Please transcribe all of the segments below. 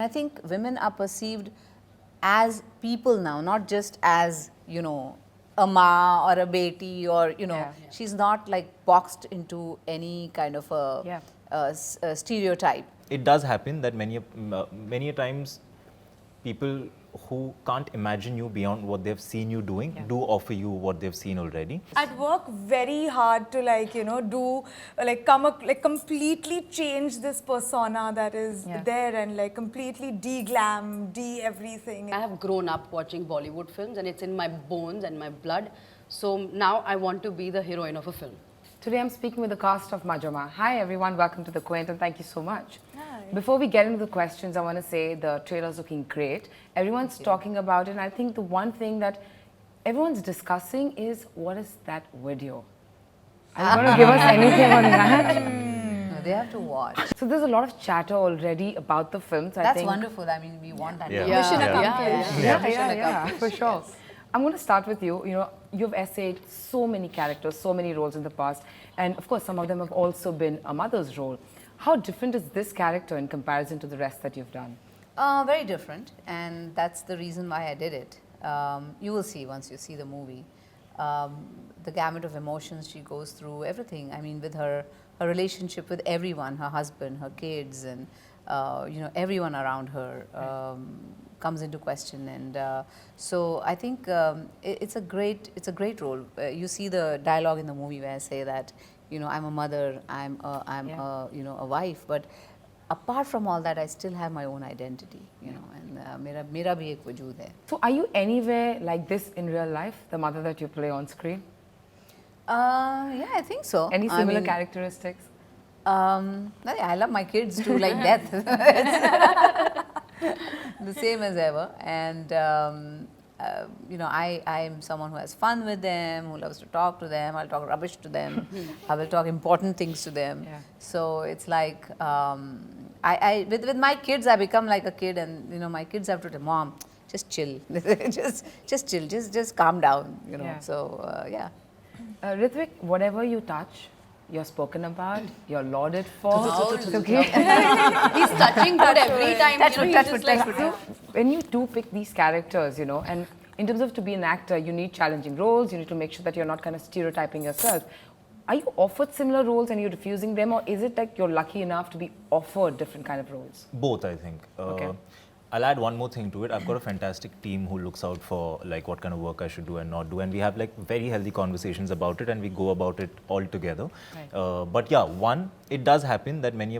I think women are perceived as people now, not just as, you know, a ma or a beti or, you know, she's not like boxed into any kind of a stereotype. It does happen that many a times people who can't imagine you beyond what they've seen you doing do offer you what they've seen already. I'd work very hard to completely change this persona that is there and like completely de-glam, de-everything. I have grown up watching Bollywood films and it's in my bones and my blood. So now I want to be the heroine of a film. Today I'm speaking with the cast of Maja. Hi everyone, welcome to the Quint and thank you so much. Hi. Before we get into the questions, I want to say the trailer's looking great. Everyone's talking about it and I think the one thing that everyone's discussing is what is that video? Are you going to give us anything on that? No, they have to watch. So there's a lot of chatter already about the film. So I That's think wonderful. I mean, we want that. Mission accomplished. Yeah, for sure. I'm going to start with you. You know, you've essayed so many characters, so many roles in the past, and of course, some of them have also been a mother's role. How different is this character in comparison to the rest that you've done? Very different, and that's the reason why I did it. You will see once you see the movie. The gamut of emotions she goes through, everything. I mean, with her relationship with everyone, her husband, her kids, and you know, everyone around her comes into question. And so I think it's a great role. You see the dialogue in the movie where I say that, you know, I'm a mother, I'm a, you know, a wife, but apart from all that, I still have my own identity, you know, and mera bhi ek wajood hai. So are you anywhere like this in real life, the mother that you play on screen? Yeah, I think so. Any similar characteristics? I love my kids too, like death. The same as ever. And you know, I am someone who has fun with them, who loves to talk to them. I'll talk rubbish to them. I will talk important things to them. So it's like, with my kids, I become like a kid, and you know, my kids have to tell, Mom, just chill, just chill, just calm down, you know. So yeah. Ritwik, whatever you touch, you're spoken about, you're lauded for. Okay. He's touching good every time. When you do pick these characters, you know, and in terms of to be an actor, you need challenging roles, you need to make sure that you're not kind of stereotyping yourself. Are you offered similar roles and you're refusing them, or is it like you're lucky enough to be offered different kind of roles? Both, I think. Okay. I'll add one more thing to it. I've got a fantastic team who looks out for like what kind of work I should do and not do, and we have like very healthy conversations about it, and we go about it all together. Right. But yeah, it does happen that many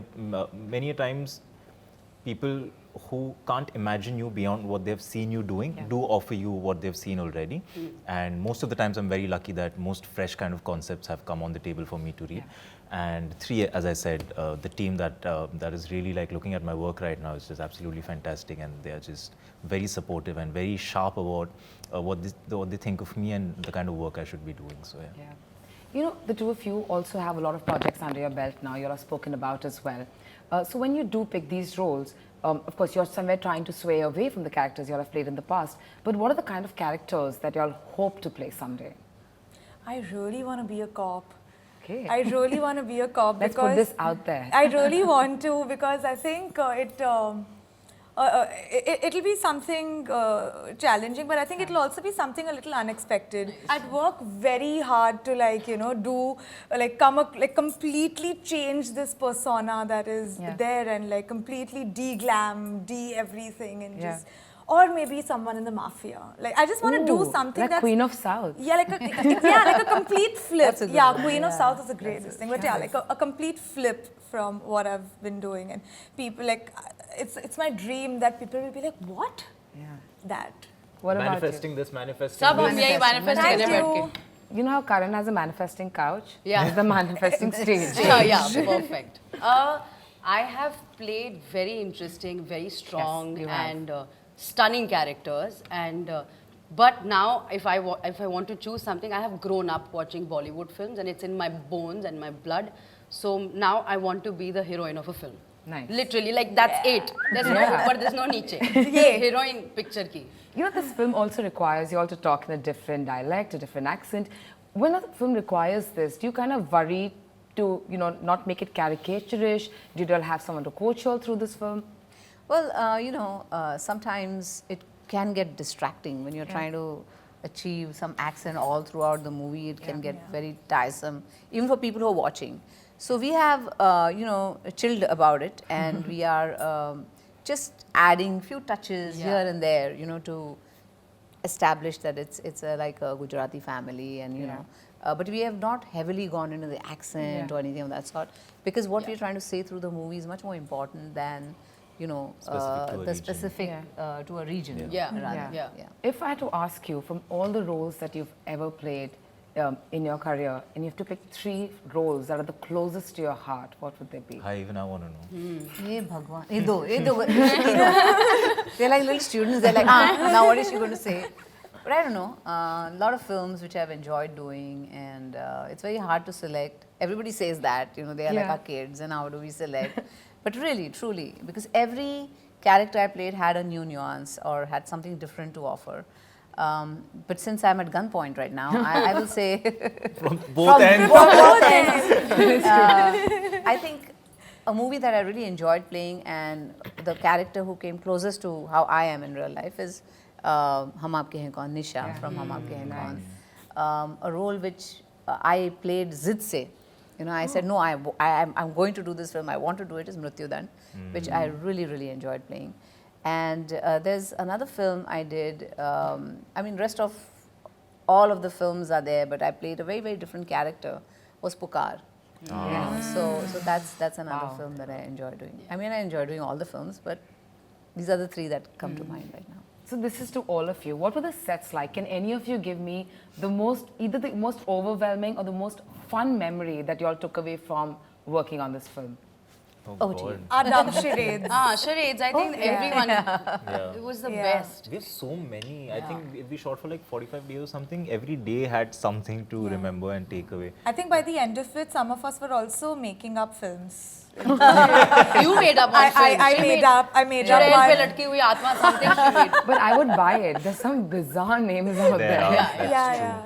a times people who can't imagine you beyond what they've seen you doing do offer you what they've seen already. And most of the times I'm very lucky that most fresh kind of concepts have come on the table for me to read. And three, as I said, the team that is really like looking at my work right now is just absolutely fantastic, and they are just very supportive and very sharp about what they think of me and the kind of work I should be doing. So yeah. You know, the two of you also have a lot of projects under your belt now. You're spoken about as well. So when you do pick these roles, of course, you're somewhere trying to sway away from the characters you all have played in the past. But what are the kind of characters that you all hope to play someday? I really want to be a cop. Okay. I really want to be a cop. Let's put this out there. I really want to, because I think it'll be something challenging, but I think it'll also be something a little unexpected. I'd work very hard to completely change this persona that is there and like completely de-glam, de-everything, and just. Or maybe someone in the mafia. Like, I just want to do something like that's... Queen of South. Yeah, like a complete flip. Queen of South is a great thing. But yeah, like a complete flip from what I've been doing. And people, like, it's my dream that people will be like, what? Yeah. That. What manifesting about this, manifesting Thank you. You know how Karan has a manifesting couch? Yeah. This is the manifesting stage. Yeah, perfect. I have played very interesting, very strong and stunning characters, and but now if I want to choose something, I have grown up watching Bollywood films and it's in my bones and my blood. So now I want to be the heroine of a film. Nice. Literally, like that's it. There's no, but there's no niche. Heroine picture ki. You know, this film also requires you all to talk in a different dialect, a different accent. When a film requires this, do you kind of worry to, you know, not make it caricaturish? Did you all have someone to coach you all through this film? Well, sometimes it can get distracting when you're trying to achieve some accent all throughout the movie. It can get very tiresome, even for people who are watching. So we have, chilled about it, and we are just adding few touches here and there, to establish that it's like a Gujarati family, and but we have not heavily gone into the accent or anything of that sort, because what we're trying to say through the movie is much more important than specific to a region. If I had to ask you, from all the roles that you've ever played in your career, and you have to pick 3 roles that are the closest to your heart, what would they be? Even I want to know. Hey Bhagwan. They're like little students. They're like, now what is she going to say? But I don't know. A lot of films which I've enjoyed doing, and it's very hard to select. Everybody says that, they are like our kids, and how do we select? But really, truly, because every character I played had a new nuance or had something different to offer. But since I'm at gunpoint right now, I will say From both ends. I think a movie that I really enjoyed playing, and the character who came closest to how I am in real life, is Hum Aapke Hain Kaun, Nisha from Hum Aapke Hain Kaun. A role which I played Zid Se. I said, no, I'm going to do this film. I want to do it, is Mrityudan, which I really, really enjoyed playing. And there's another film I did. Rest of all of the films are there, but I played a very, very different character, was Pukar. So that's another film that I enjoy doing. I enjoy doing all the films, but these are the 3 that come to mind right now. So this is to all of you. What were the sets like? Can any of you give me either the most overwhelming or the most fun memory that you all took away from working on this film? Oh, God. Our dumb charades. Charades. I think everyone. It was the best. We have so many. I think if we shot for like 45 days or something, every day had something to remember and take away. I think by the end of it, some of us were also making up films. You made up one film. I made up Churail one. pe latki hui Atma, something she made. But I would buy it. There's some bizarre names out there.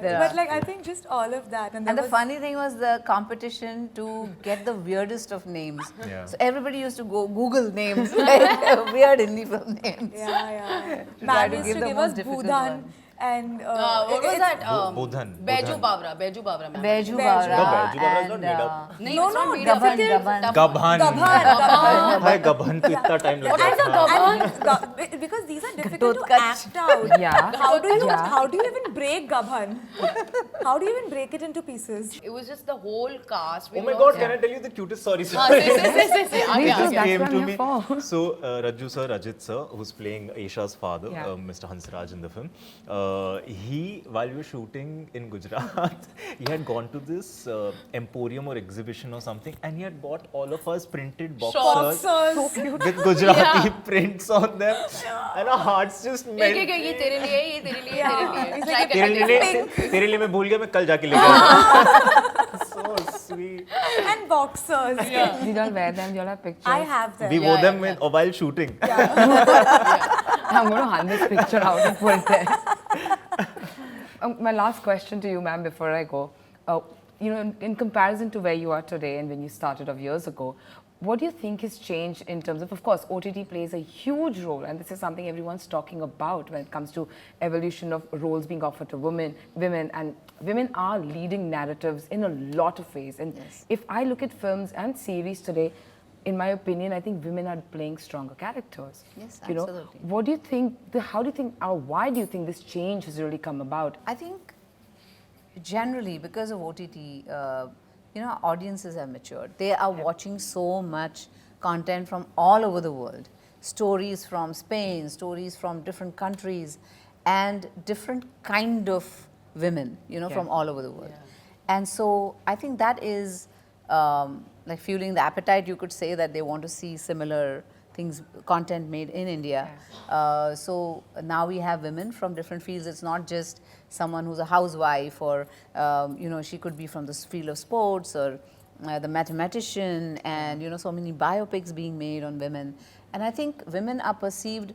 But I think just all of that. And the funny thing was the competition to get the weirdest of names. So everybody used to go Google names, like weird Hindi film names. Ma'am used to give us Budhan. And what was that? Bodhan. Beju Bavra, ma'am. Beju No, Bavra. Beju Bavra is not made up. Gabhan. Hi, Gabhan to itna time What is a Gabhan? Because these are difficult to act out. How do you even break Gabhan? How do you even break it into pieces? It was just the whole cast. Oh my God, can I tell you the cutest story? Say. Just That's came what to I'm me. here for. So Raju sir, Rajit sir, who's playing Aisha's father, Mr. Hansraj in the film, while we were shooting in Gujarat, he had gone to this emporium or exhibition or something, and he had bought all of us printed boxers with Gujarati prints on them, and our hearts just melt. ये तेरे लिए, ये तेरे लिए, It's Try like के तेरे लिए मैं भूल गया, मैं कल जाके लेके आऊंगा. So sweet. And boxers. Did you all wear them? Do you all have pictures? I have them. We wore them while shooting. I'm going to hunt this picture out and put it there. My last question to you, ma'am, before I go. In comparison to where you are today and when you started off years ago, what do you think has changed in terms of course, OTT plays a huge role, and this is something everyone's talking about when it comes to evolution of roles being offered to women, and women are leading narratives in a lot of ways. And if I look at films and series today, in my opinion, I think women are playing stronger characters. Yes, absolutely. What do you think, why do you think this change has really come about? I think generally because of OTT, audiences have matured. They are watching so much content from all over the world. Stories from Spain, stories from different countries, and different kind of women, from all over the world. And so I think that is like fueling the appetite. You could say that they want to see similar things, content made in India. So now we have women from different fields. It's not just someone who's a housewife, or she could be from the field of sports, or the mathematician, and so many biopics being made on women. And I think women are perceived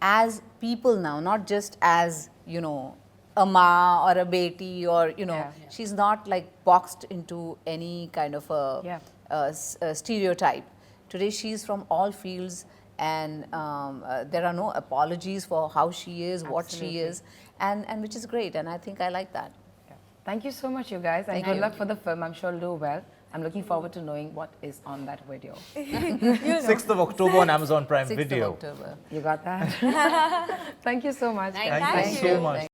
as people now, not just as a ma or a beti, or she's not like boxed into any kind of a stereotype. Today she's from all fields, and there are no apologies for how she is, what she is, and which is great, and I think I like that. Yeah. Thank you so much, you guys, and good luck for the film. I'm sure it'll do well. I'm looking forward to knowing what is on that video. 6th of October on Amazon Prime 6th Video. of October. You got that? Thank you so much. Thank Thank you so much.